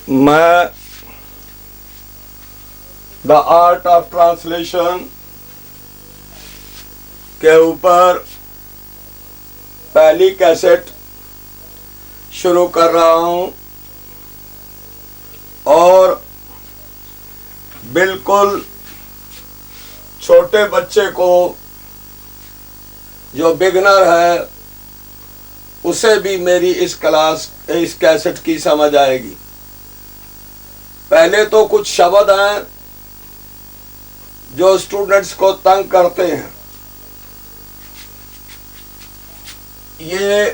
मैं the art of translation के ऊपर पहली कैसेट शुरू कर रहा हूं और बिल्कुल छोटे बच्चे को जो बिगनर है उसे भी मेरी इस कैसेट की समझ आएगी। पहले तो कुछ शब्द हैं जो स्टूडेंट्स को तंग करते हैं। ये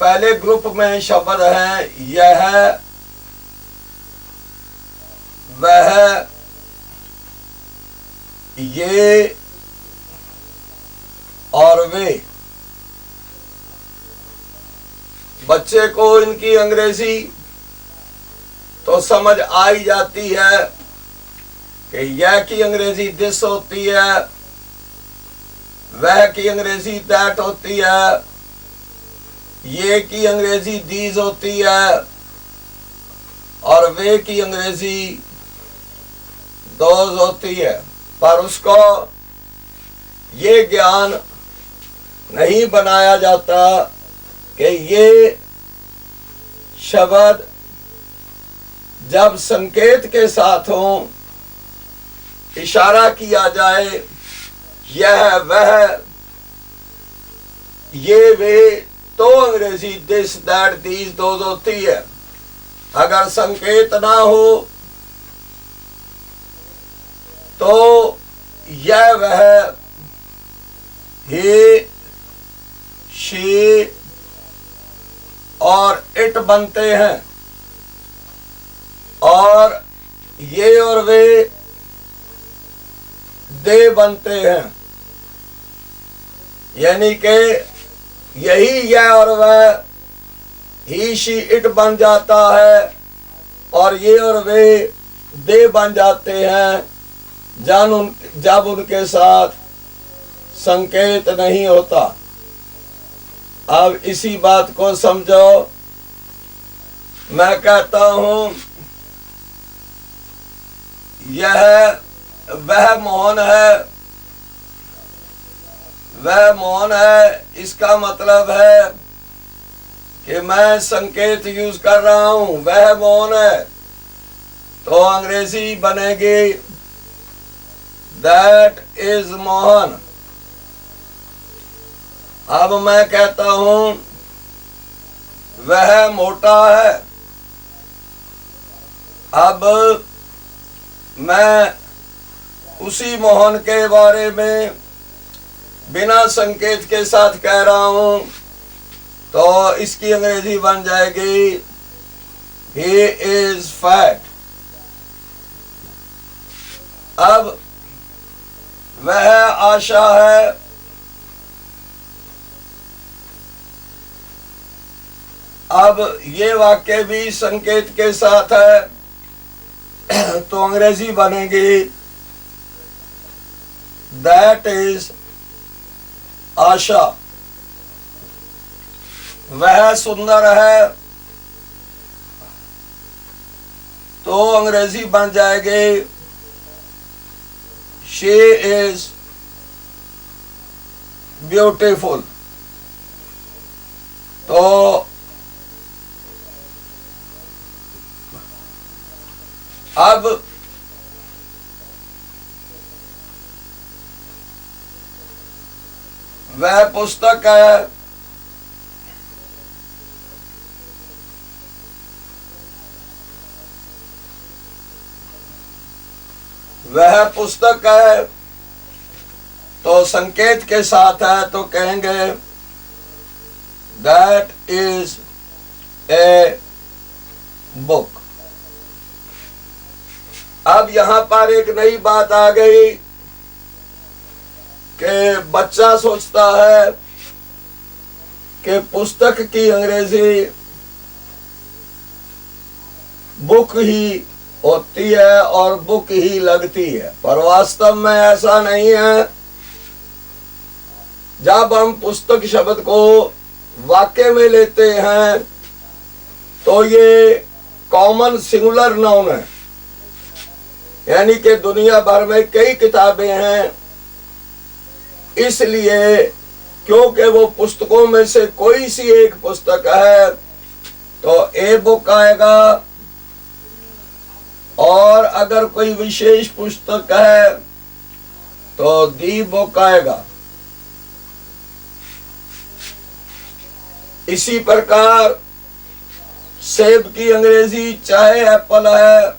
पहले ग्रुप में शब्द हैं यह, वह, ये और वे। बच्चे को इनकी अंग्रेजी तो समझ आ ही जाती है कि यह की अंग्रेजी दिस होती है, वह की अंग्रेजी दैट होती है, ये की अंग्रेजी दीज होती है और वे की अंग्रेजी दोज होती है। पर उसको ये ज्ञान नहीं बनाया जाता कि ये शब्द जब संकेत के साथ हो, इशारा किया जाए, यह वह ये वे, तो अंग्रेजी दिस दैट दीज दोज होती है। अगर संकेत ना हो तो यह वह, he, she और इट बनते हैं और ये और वे दे बनते हैं। यानी कि यही यह और वह, ही शी इट बन जाता है और ये और वे दे बन जाते हैं जब उनके साथ संकेत नहीं होता। अब इसी बात को समझो। मैं कहता हूं यह वह मोहन है, वह मोहन है, इसका मतलब है कि मैं संकेत यूज कर रहा हूं, वह मोहन है, तो अंग्रेजी बनेगी दैट इज मोहन। अब मैं कहता हूं वह मोटा है। अब मैं उसी मोहन के बारे में बिना संकेत के साथ कह रहा हूं, तो इसकी अंग्रेजी बन जाएगी he is fat। अब वह आशा है। अब ये वाक्य भी संकेत के साथ है, तो अंग्रेजी बनेगी दैट इज आशा। वह सुंदर है, तो अंग्रेजी बन जाएगी शी इज ब्यूटीफुल। तो अब वह पुस्तक है, वह पुस्तक है, तो संकेत के साथ है तो कहेंगे दैट इज ए बुक। अब यहां पर एक नई बात आ गई कि बच्चा सोचता है कि पुस्तक की अंग्रेजी बुक ही होती है और बुक ही लगती है, पर वास्तव में ऐसा नहीं है। जब हम पुस्तक शब्द को वाक्य में लेते हैं तो ये कॉमन सिंगुलर नाउन है, यानी कि दुनिया भर में कई किताबें हैं, इसलिए क्योंकि वो पुस्तकों में से कोई सी एक पुस्तक है तो ए बुक आएगा, और अगर कोई विशेष पुस्तक है तो दी बुक आएगा। इसी प्रकार सेब की अंग्रेजी चाहे एप्पल है,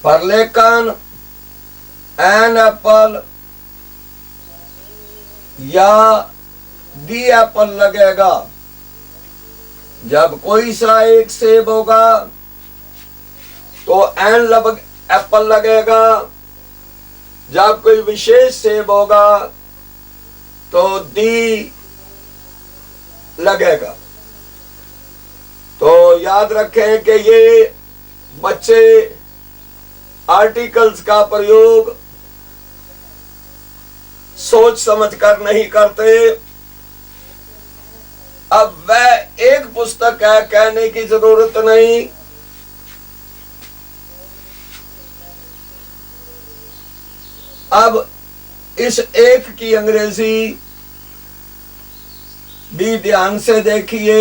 पर लेकिन एन एप्पल या दी एप्पल लगेगा। जब कोई सा एक सेब होगा तो एन एप्पल लगेगा, जब कोई विशेष सेब होगा तो दी लगेगा। तो याद रखें कि ये बच्चे आर्टिकल्स का प्रयोग सोच समझकर नहीं करते। अब वह एक पुस्तक है, कहने की जरूरत नहीं। अब इस एक की अंग्रेजी भी ध्यान से देखिए।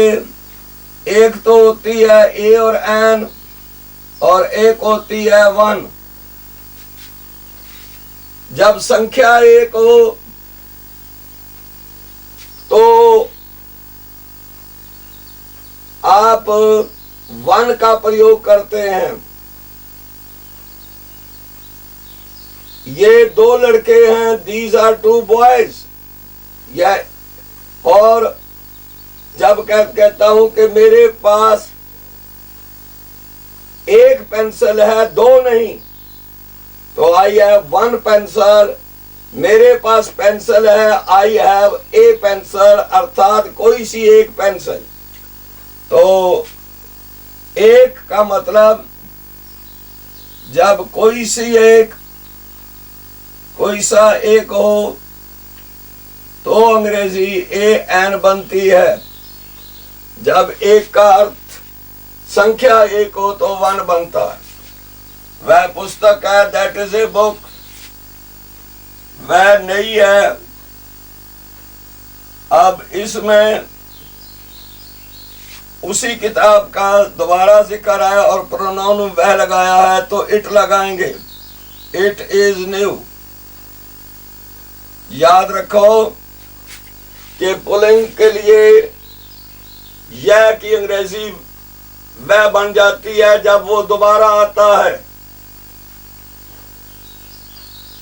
एक तो होती है ए और एन, और एक होती है वन। जब संख्या एक हो तो आप वन का प्रयोग करते हैं। ये दो लड़के हैं, दीज आर टू बॉयज। और जब कहता हूं कि मेरे पास एक पेंसिल है, दो नहीं, तो आई हैव वन पेंसिल। मेरे पास पेंसिल है, आई हैव ए पेंसिल, अर्थात कोई सी एक पेंसिल। तो एक का मतलब जब कोई सा एक हो तो अंग्रेजी ए एन बनती है। जब एक का अर्थ संख्या एक हो तो वन बनता है। वह पुस्तक है, दैट इज ए बुक, वह नहीं है। अब इसमें उसी किताब का दोबारा जिक्र है और प्रोनाउन वह लगाया है, तो इट लगाएंगे। It is new. याद रखो कि पुल्लिंग के लिए यह की अंग्रेजी वह बन जाती है जब वो दोबारा आता है।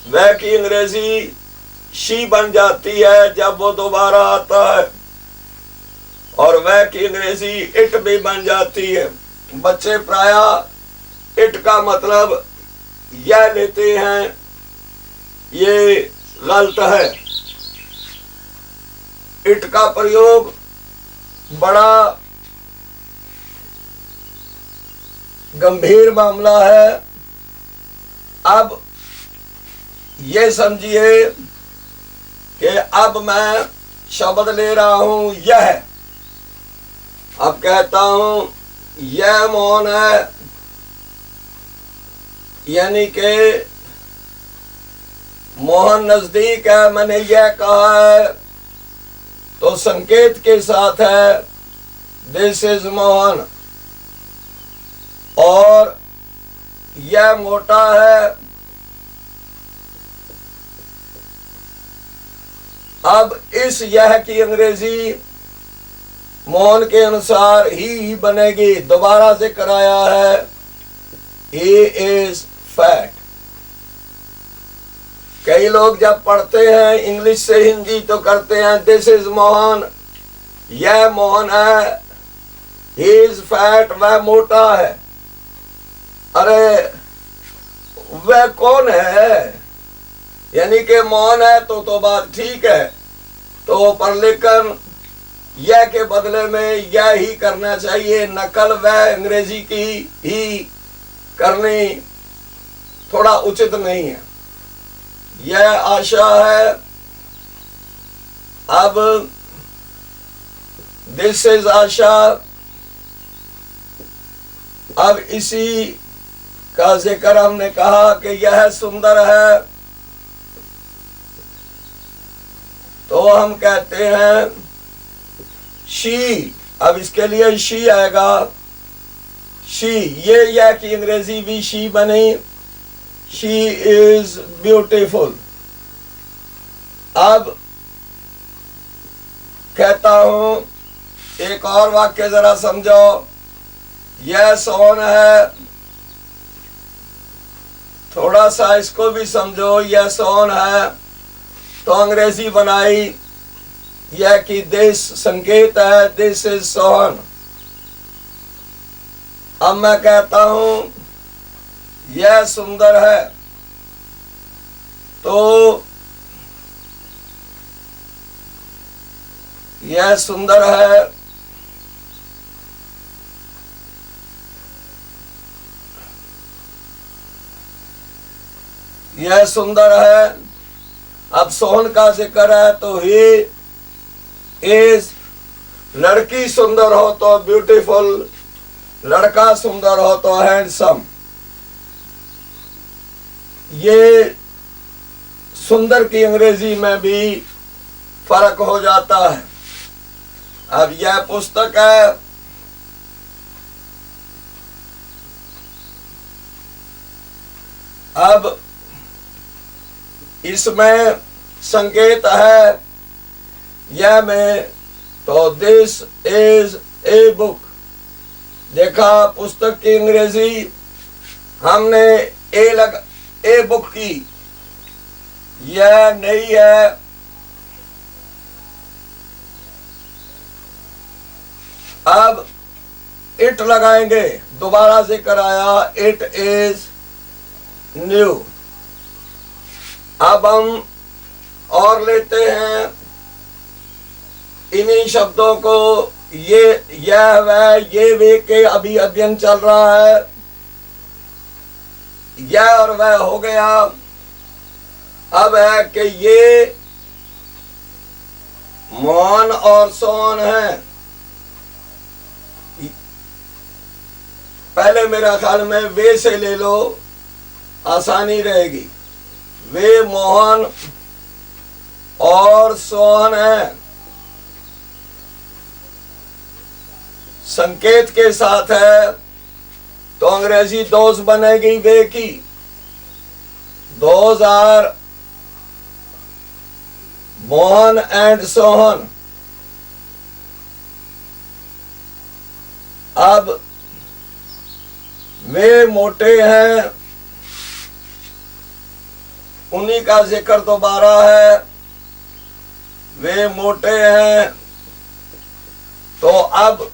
वह की अंग्रेजी शी बन जाती है जब वो दोबारा आता है, और वह की अंग्रेजी इट भी बन जाती है। बच्चे प्रायः इट का मतलब यह लेते हैं, ये गलत है। इट का प्रयोग बड़ा गंभीर मामला है। अब ये समझिए कि अब मैं शब्द ले रहा हूं यह। अब कहता हूं यह मौन है, यानी कि मोहन नजदीक है, मैंने यह कहा है, तो संकेत के साथ है दिस इज मोहन। और यह मोटा है। अब इस यह की अंग्रेजी मोहन के अनुसार ही बनेगी। दोबारा से कराया है, ही इज फैट। कई लोग जब पढ़ते हैं इंग्लिश से हिंदी तो करते हैं दिस इज मोहन, यह मोहन है, ही इज फैट, वह मोटा है। अरे वह कौन है? यानी कि मोहन है तो बात ठीक है, तो पर लेकिन यह के बदले में यह ही करना चाहिए। नकल वह अंग्रेजी की ही करनी थोड़ा उचित नहीं है। यह आशा है अब दिस इज आशा। अब इसी का जिक्र हमने कहा कि यह सुंदर है, तो हम कहते हैं शी। अब इसके लिए शी आएगा, शी। ये यह कि अंग्रेजी भी शी बनी, शी इज ब्यूटीफुल। अब कहता हूं एक और वाक्य जरा समझो। यह सोन है, थोड़ा सा इसको भी समझो। यह सोन है तो अंग्रेजी बनाई यह कि दिस संकेत है, दिस इज सोन। अब मैं कहता हूं यह सुंदर है, तो यह सुंदर है, यह सुंदर है। अब सोहन का जिक्र है तो ही इज, लड़की सुंदर हो तो ब्यूटीफुल, लड़का सुंदर हो तो हैंडसम। ये सुंदर की अंग्रेजी में भी फर्क हो जाता है। अब यह पुस्तक है, अब इसमें संकेत है यह में, तो दिस इज ए बुक। देखा पुस्तक की अंग्रेजी हमने ए बुक की, यह नहीं है। अब इट लगाएंगे, दोबारा जिक्र आया इट इज न्यू। अब हम और लेते हैं इन्हीं शब्दों को, ये यह वह ये वे के अभी अध्ययन चल रहा है। यह और वह हो गया। अब है कि ये मोहन और सोहन है। पहले मेरा ख्याल में वे से ले लो, आसानी रहेगी। वे मोहन और सोहन है, संकेत के साथ है तो अंग्रेजी दोज बनेगी वे की। Those are Mohan and Sohan. अब वे मोटे हैं, उन्हीं का जिक्र दोबारा है। वे मोटे हैं तो अब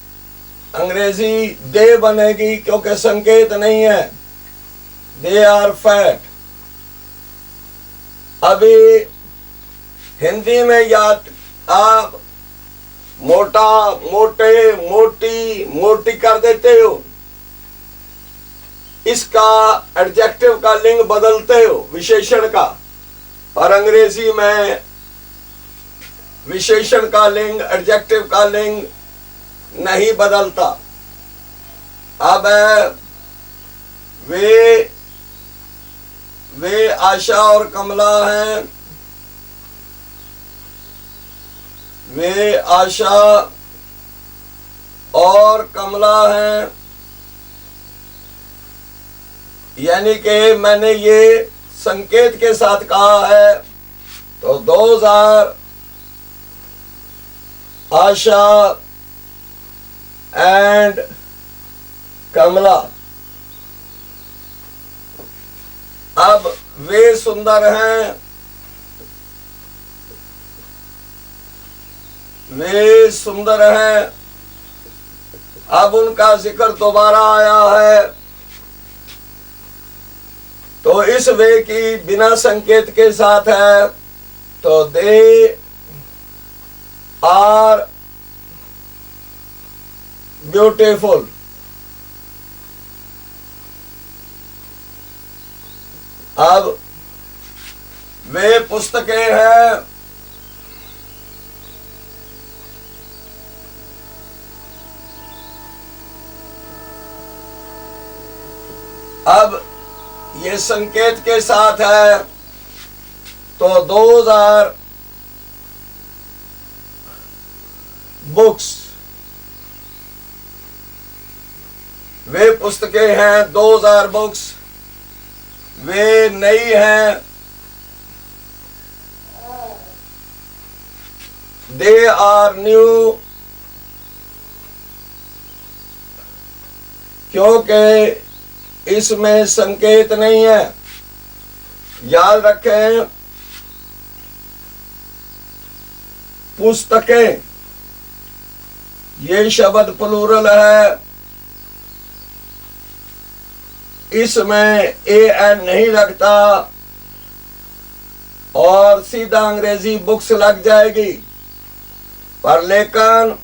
अंग्रेजी दे बनेगी क्योंकि संकेत नहीं है। They are fat. अभी हिंदी में याद आप मोटा, मोटे, मोटी, मोटी कर देते हो, इसका एडजेक्टिव का लिंग बदलते हो, विशेषण का। और अंग्रेजी में विशेषण का लिंग, एडजेक्टिव का लिंग नहीं बदलता। अब वे आशा और कमला हैं। वे आशा और कमला हैं, यानी कि मैंने ये संकेत के साथ कहा है तो दोज आर आशा एंड कमला। अब वे सुंदर हैं, वे सुंदर हैं। अब उनका जिक्र दोबारा आया है तो इस वे की बिना संकेत के साथ है तो दे आर ब्यूटीफुल। अब वे पुस्तकें हैं, अब ये संकेत के साथ है, तो 2000 बुक्स, वे पुस्तकें हैं 2000 बुक्स, वे नई हैं, दे आर न्यू, क्योंकि इसमें संकेत नहीं है। याद रखें, पुस्तकें ये शब्द प्लूरल है, इसमें एन नहीं लगता और सीधा अंग्रेजी बुक्स लग जाएगी। पर लेकिन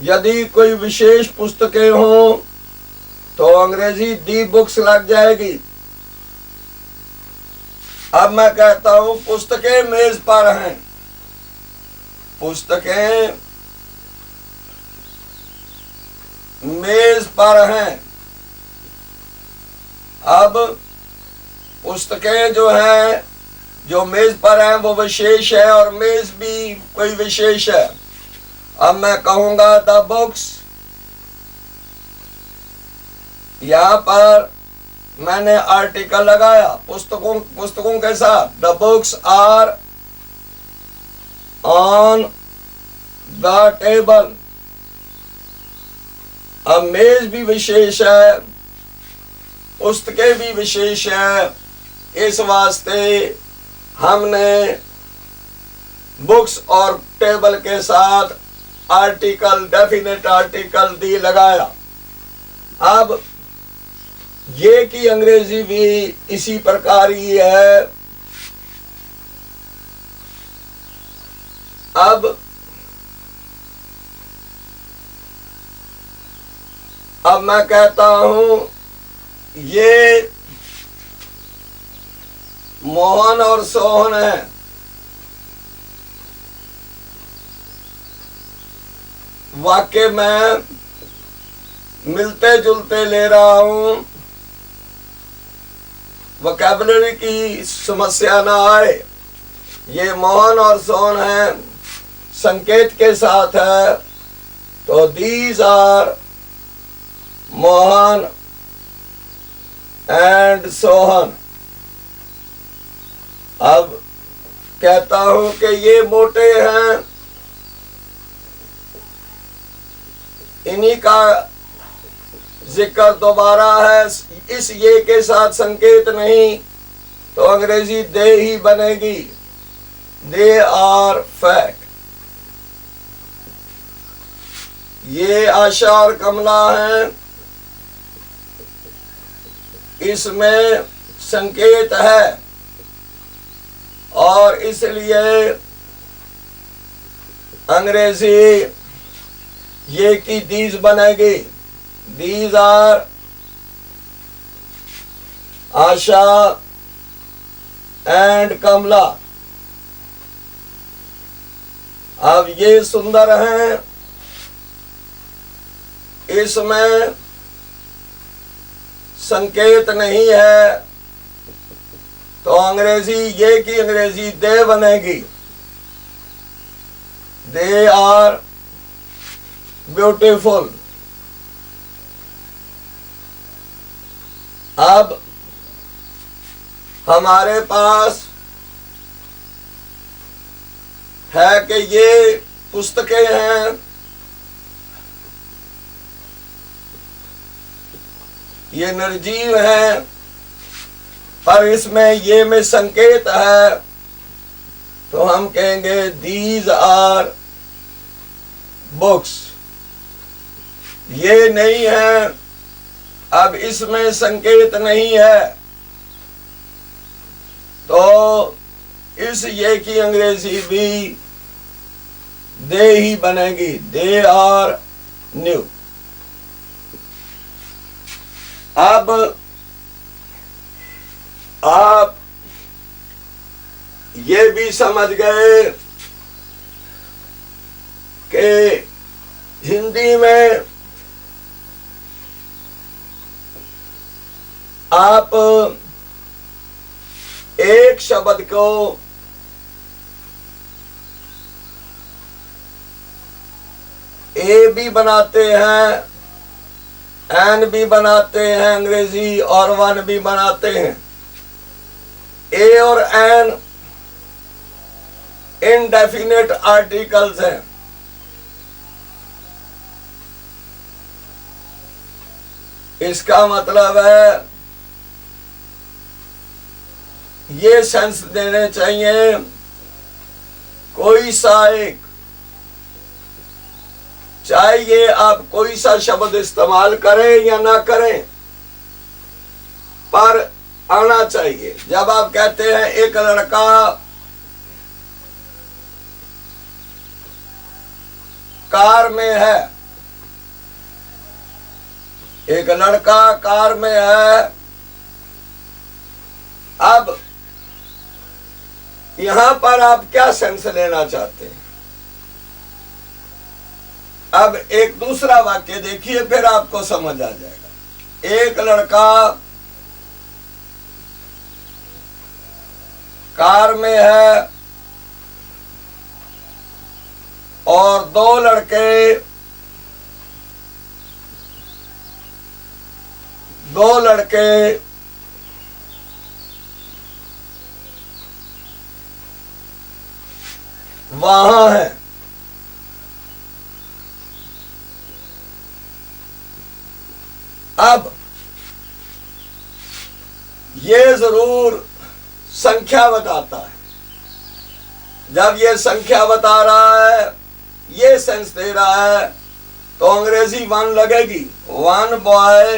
यदि कोई विशेष पुस्तकें हों तो अंग्रेजी दी बुक्स लग जाएगी। अब मैं कहता हूं पुस्तकें मेज पर हैं, पुस्तकें मेज पर हैं। अब पुस्तकें जो हैं, जो मेज पर हैं, वो विशेष है और मेज भी कोई विशेष है। अब मैं कहूंगा द बुक्स, यहां पर मैंने आर्टिकल लगाया पुस्तकों के साथ। The books are on the table. अब मेज भी विशेष है, पुस्तकें भी विशेष है, इस वास्ते हमने बुक्स और टेबल के साथ आर्टिकल, डेफिनेट आर्टिकल दी लगाया। अब ये की अंग्रेजी भी इसी प्रकार ही है। अब मैं कहता हूं ये मोहन और सोहन है। वाक्य में मिलते जुलते ले रहा हूं, वोकैबुलरी की समस्या ना आए। ये मोहन और सोहन है, संकेत के साथ है, तो these are Mohan and Sohan. अब कहता हूं कि ये मोटे हैं, इन्हीं का जिक्र दोबारा है, इस ये के साथ संकेत नहीं, तो अंग्रेजी दे ही बनेगी। They are fat. ये आशा और कमला हैं, इसमें संकेत है और इसलिए अंग्रेजी ये की दीज बनेगी। दीज आर आशा एंड कमला। अब ये सुंदर हैं, इसमें संकेत नहीं है, तो अंग्रेजी ये की अंग्रेजी दे बनेगी। They are beautiful. अब हमारे पास है कि ये पुस्तकें हैं, ये निर्जीव हैं, पर इसमें ये में संकेत है, तो हम कहेंगे दीज आर बुक्स। ये नहीं है, अब इसमें संकेत नहीं है, तो इस ये की अंग्रेजी भी दे ही बनेगी। They are new. अब आप ये भी समझ गए कि हिंदी में आप एक शब्द को ए भी बनाते हैं, एन भी बनाते हैं अंग्रेजी, और वन भी बनाते हैं। ए और एन इनडेफिनेट आर्टिकल्स हैं। इसका मतलब है ये सेंस देने चाहिए कोई सा एक, चाहे ये आप कोई सा शब्द इस्तेमाल करें या ना करें, पर आना चाहिए। जब आप कहते हैं एक लड़का कार में है, एक लड़का कार में है, अब यहां पर आप क्या सेंस लेना चाहते हैं? अब एक दूसरा वाक्य देखिए, फिर आपको समझ आ जाएगा। एक लड़का कार में है और दो लड़के वहां हैं। अब ये जरूर संख्या बताता है। जब ये संख्या बता रहा है, ये सेंस दे रहा है, तो अंग्रेजी वन लगेगी। One boy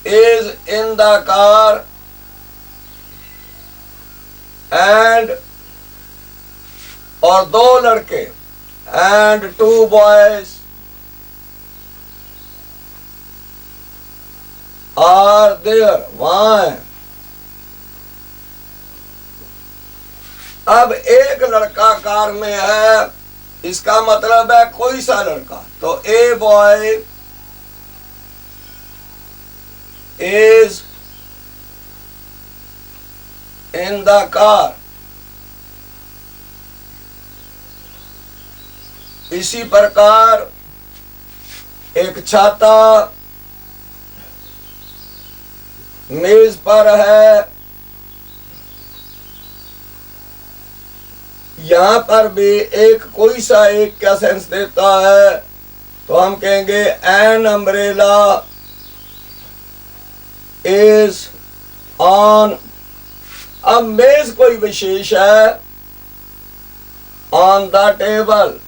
is in the car and, और दो लड़के, and two boys are there, वहां है। अब एक लड़का कार में है, इसका मतलब है कोई सा लड़का। तो a boy is in the car. इसी प्रकार एक छाता मेज पर है, यहां पर भी एक कोई सा एक क्या सेंस देता है, तो हम कहेंगे एन अम्ब्रेला इज ऑन। अब मेज कोई विशेष है, ऑन द टेबल।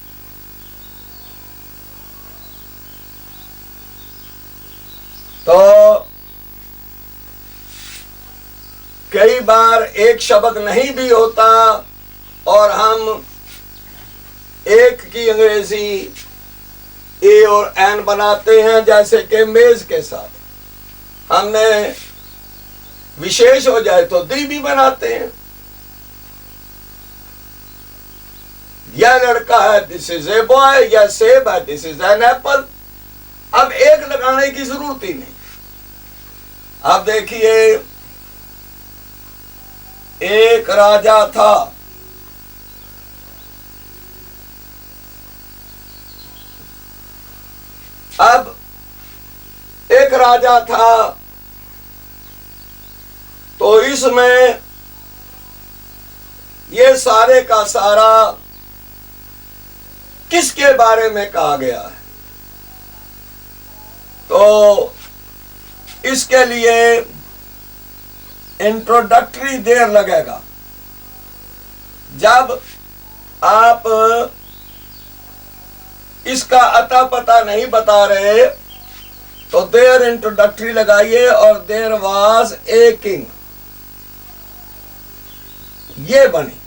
तो कई बार एक शब्द नहीं भी होता और हम एक की अंग्रेजी ए और एन बनाते हैं, जैसे कि मेज के साथ हमने विशेष हो जाए तो दी भी बनाते हैं। यह लड़का है, दिस इज ए बॉय, या सेब है, दिस इज एन एप्पल। अब एक लगाने की जरूरत ही नहीं। अब देखिए, एक राजा था, अब एक राजा था, तो इसमें ये सारे का सारा किसके बारे में कहा गया है? तो इसके लिए इंट्रोडक्टरी देर लगेगा। जब आप इसका अता पता नहीं बता रहे तो देर इंट्रोडक्टरी लगाइए, और देर वाज ए किंग, ये बनी।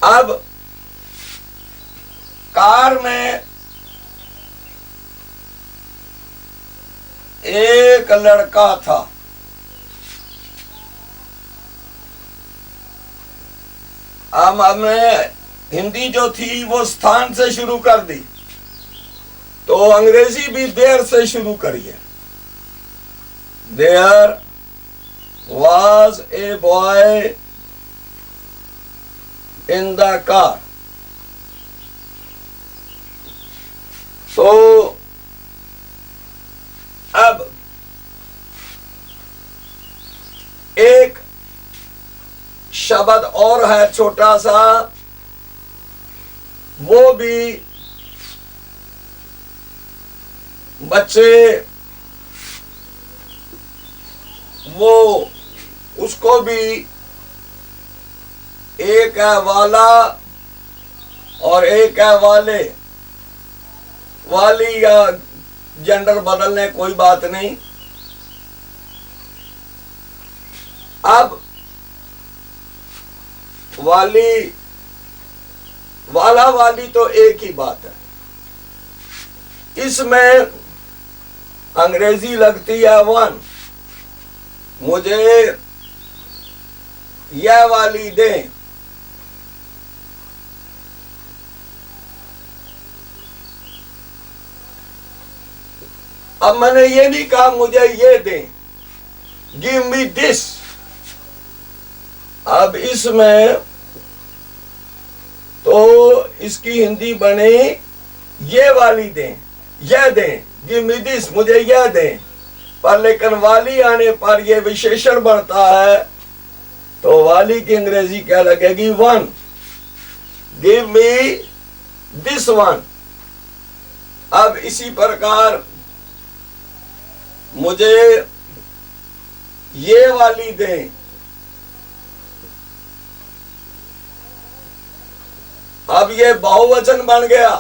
अब कार में एक लड़का था, अब हमने हिंदी जो थी वो स्थान से शुरू कर दी। तो अंग्रेजी भी देयर से शुरू करिए। There was a boy in the car. तो अब एक शब्द और है छोटा सा, वो भी बच्चे वो उसको भी एक है वाला और एक है वाले। वाली या जेंडर बदलने कोई बात नहीं। अब वाली वाला वाली तो एक ही बात है। इसमें अंग्रेजी लगती है वन। मुझे यह वाली दें। अब मैंने ये नहीं कहा मुझे ये दें, गिव मी दिस। अब इसमें तो इसकी हिंदी बने ये वाली दें, यह दें, गिव मी दिस, मुझे यह दें। पर लेकिन वाली आने पर यह विशेषण बनता है, तो वाली की अंग्रेजी क्या लगेगी? One. Give me this one. अब इसी प्रकार मुझे ये वाली दें। अब ये बहुवचन बन गया।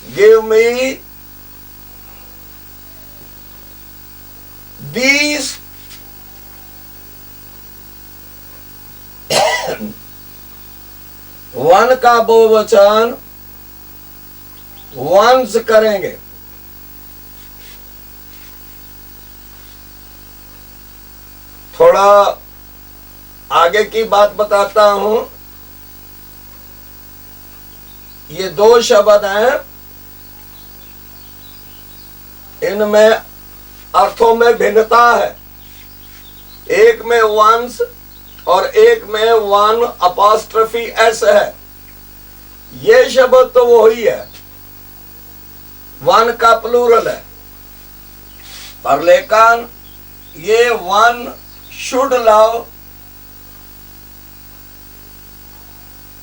गिव मी दीज वन का बहुवचन वंस करेंगे। थोड़ा आगे की बात बताता हूं। ये दो शब्द हैं, इनमें अर्थों में भिन्नता है। एक में वंस और एक में वन अपॉस्ट्रफी एस है। ये शब्द तो वही है, वन का प्लूरल है, पर लेकिन ये one should love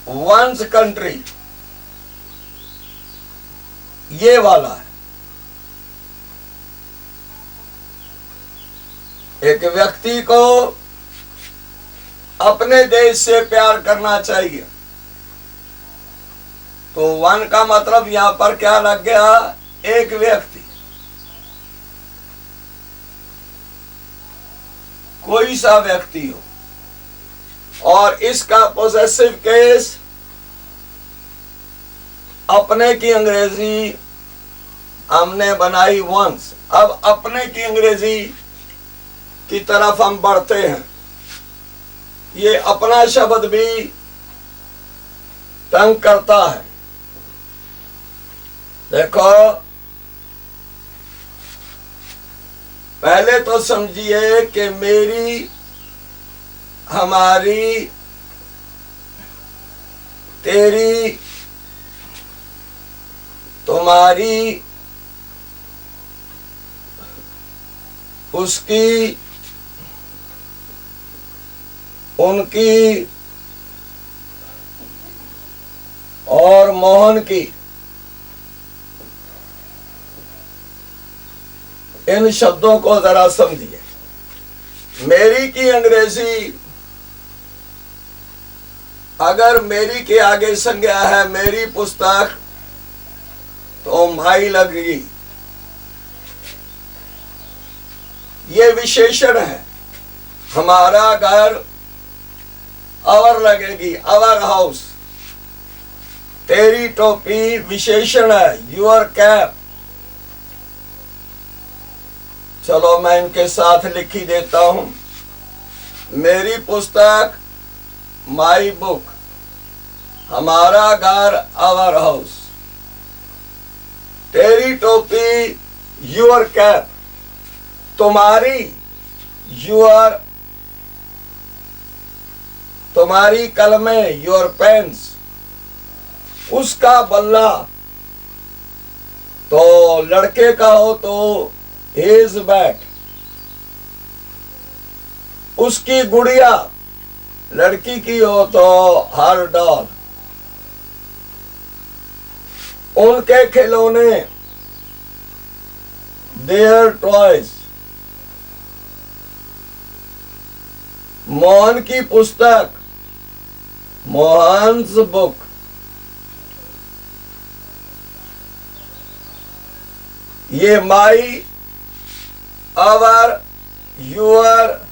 one's country, ये वाला है। एक व्यक्ति को अपने देश से प्यार करना चाहिए, तो वन का मतलब यहां पर क्या लग गया? एक व्यक्ति, कोई सा व्यक्ति हो। और इसका पोजेसिव केस अपने की अंग्रेजी हमने बनाई वंस। अब अपने की अंग्रेजी की तरफ हम बढ़ते हैं। ये अपना शब्द भी तंग करता है। देखो, पहले तो समझिए कि मेरी, हमारी, तेरी, तुम्हारी, उसकी, उनकी और मोहन की, इन शब्दों को जरा समझिए। मेरी की अंग्रेजी, अगर मेरी के आगे संज्ञा है मेरी पुस्तक, तो माई लगेगी। ये विशेषण है। हमारा घर, अवर लगेगी, अवर हाउस। तेरी टोपी विशेषण है, यूर कैप। चलो मैं इनके साथ लिख ही देता हूं। मेरी पुस्तक, माई बुक। हमारा घर, अवर हाउस। तेरी टोपी, योर कैप, तुम्हारी, योर, तुम्हारी कलमें, योर पेन्स, उसका बल्ला, तो लड़के का हो तो हिज बैट, उसकी गुड़िया, लड़की की हो तो हर डॉल, उनके खिलौने, देयर टॉयज, मोहन की पुस्तक, मोहन्स बुक, ये my, our, your,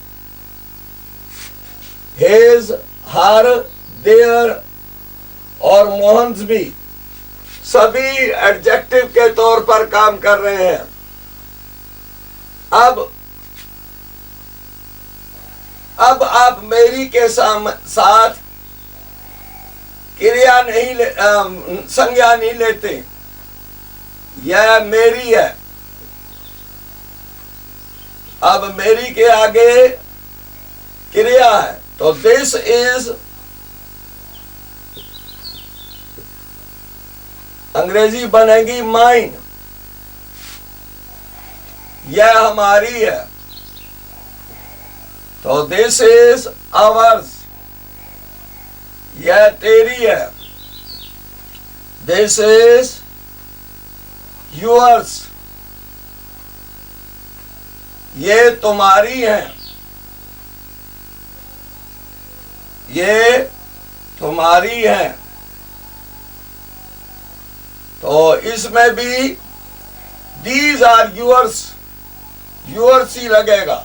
his, her, their और मोहन्स भी सभी एडजेक्टिव के तौर पर काम कर रहे हैं। अब आप मेरी के साथ क्रिया नहीं संज्ञा नहीं लेते, यह मेरी है। अब मेरी के आगे क्रिया है, तो दिस इज, अंग्रेजी बनेगी माइन, यह हमारी है, तो दिस इज आवर्स, यह तेरी है, दिस इज योर्स, ये तुम्हारी है, ये तुम्हारी है। तो इसमें भी दीज आर यूअर्स, यूअर्स ही लगेगा,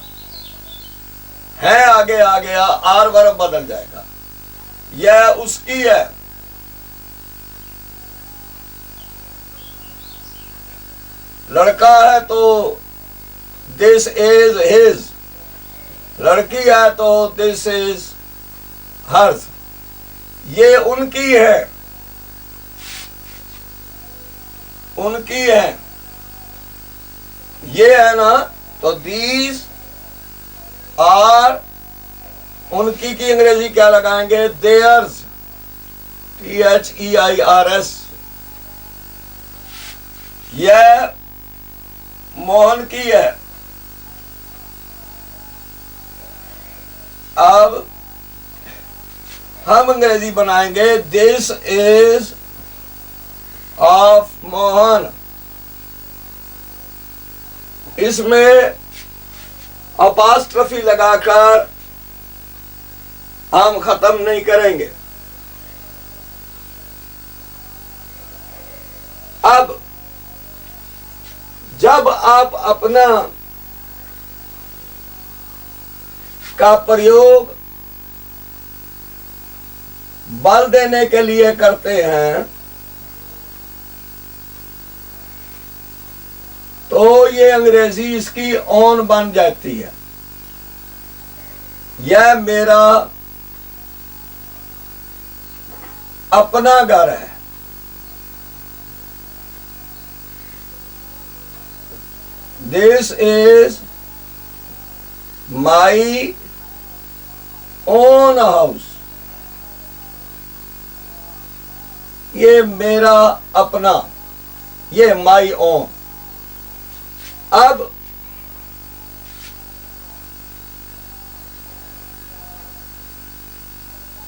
है आगे आ गया, आर वर्ब बदल जाएगा, यह उसकी है। लड़का है तो दिस इज हिज, लड़की है तो दिस इज हर्स, ये उनकी है, उनकी है, ये है ना, तो दीज आर, उनकी की अंग्रेजी क्या लगाएंगे, देयर्स, THEIRS, यह मोहन की है। अब हम अंग्रेजी बनाएंगे, दिस इज ऑफ मोहन, इसमें अपास्ट्रफी लगाकर हम खत्म नहीं करेंगे। अब जब आप अपना का प्रयोग बल देने के लिए करते हैं तो ये अंग्रेजी इसकी ऑन बन जाती है। यह मेरा अपना घर है, this is my own house, ये मेरा अपना, ये माई ओन। अब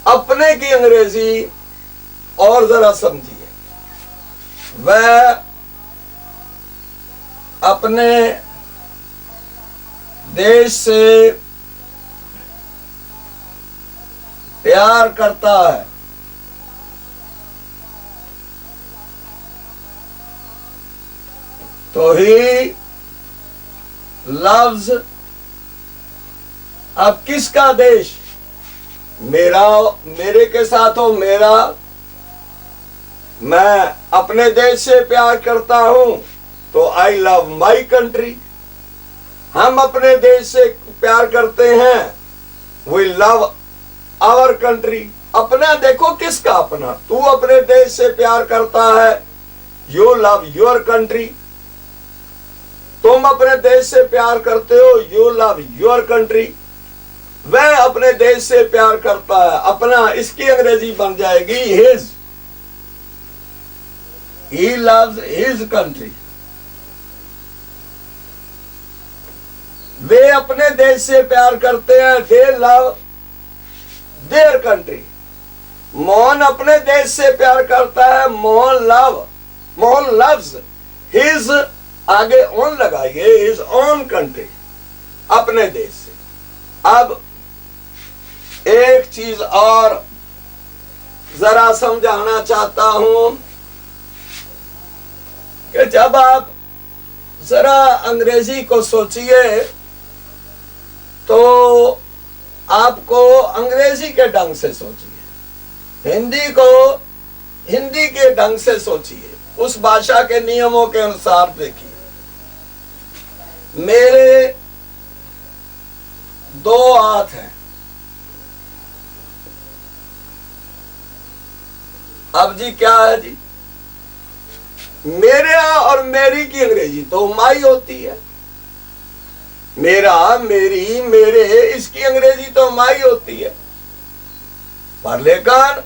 अपने की अंग्रेजी और जरा समझिए, वह अपने देश से प्यार करता है, तो ही लव्स, अब किसका देश, मेरा, मेरे के साथ हो मेरा, मैं अपने देश से प्यार करता हूं तो आई लव माई कंट्री। हम अपने देश से प्यार करते हैं, वी लव आवर कंट्री। अपना देखो किसका अपना, तू अपने देश से प्यार करता है, यू लव योर कंट्री, तुम अपने देश से प्यार करते हो, यू लव योर कंट्री। वह अपने देश से प्यार करता है, अपना, इसकी अंग्रेजी बन जाएगी his, he loves his country. वे अपने देश से प्यार करते हैं, they love their country. Mohan अपने देश से प्यार करता है, मोहन लव्स हिज, आगे ऑन लगाइए, हिज ओन कंट्री, अपने देश से। अब एक चीज और जरा समझाना चाहता हूं कि जब आप जरा अंग्रेजी को सोचिए तो आपको अंग्रेजी के ढंग से सोचिए, हिंदी को हिंदी के ढंग से सोचिए, उस भाषा के नियमों के अनुसार देखिए। मेरे 2 हाथ हैं। अब जी क्या है जी, मेरे और मेरी की अंग्रेजी तो माई होती है, मेरा, मेरी, मेरे, इसकी अंग्रेजी तो माई होती है, पर लेकिन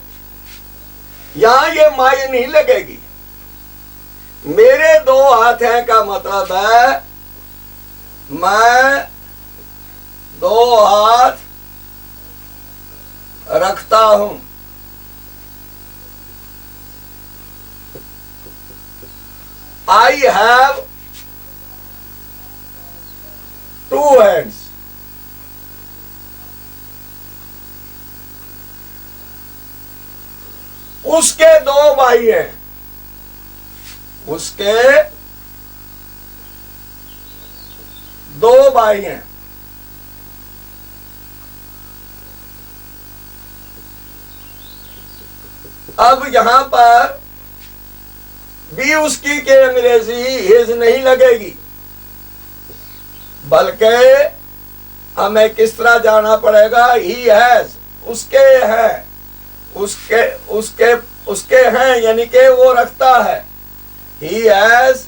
यहां ये माई नहीं लगेगी। मेरे 2 हाथ हैं का मतलब है मैं 2 हाथ रखता हूं। I have 2 hands. उसके 2 भाई हैं, उसके 2 भाई हैं। अब यहां पर भी उसकी के अंग्रेजी हिज नहीं लगेगी, बल्कि हमें किस तरह जाना पड़ेगा, ही हैज, उसके हैं, उसके हैं, यानी कि वो रखता है। He has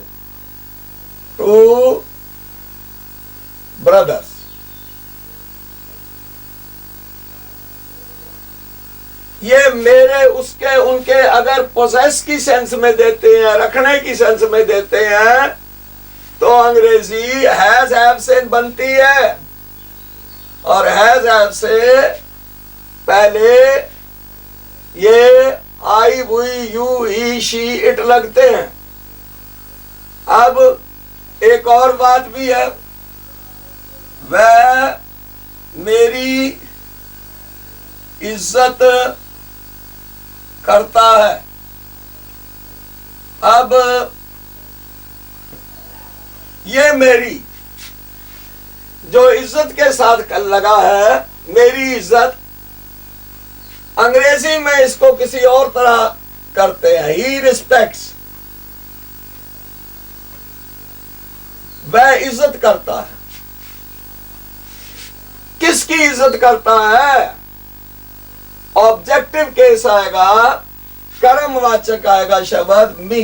2 brothers. ये मेरे, उसके, उनके अगर पोजेस की सेंस में देते हैं, रखने की सेंस में देते हैं, तो अंग्रेजी हैज हैव से बनती है, और हैज हैव से पहले ये I, we, you, he, she, it लगते हैं। अब एक और बात भी है, वह मेरी इज्जत करता है। अब ये मेरी जो इज्जत के साथ लगा है, मेरी इज्जत, अंग्रेजी में इसको किसी और तरह करते हैं, ही रिस्पेक्ट्स, वह इज्जत करता है। किसकी इज्जत करता है? ऑब्जेक्टिव केस आएगा, कर्मवाचक आएगा शब्द मी।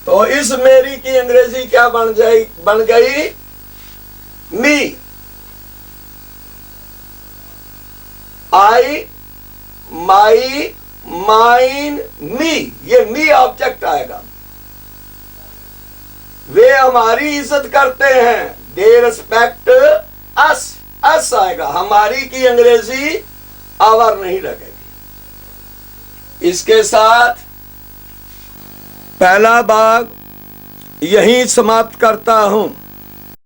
तो इस मेरी की अंग्रेजी क्या बन गई? मी। आई, माई, माइन, मी, ये मी ऑब्जेक्ट आएगा। वे हमारी इज्जत करते हैं, दे रिस्पेक्ट अस, अस आएगा। हमारी की अंग्रेजी आवर नहीं लगेगी। इसके साथ पहला भाग यहीं समाप्त करता हूं।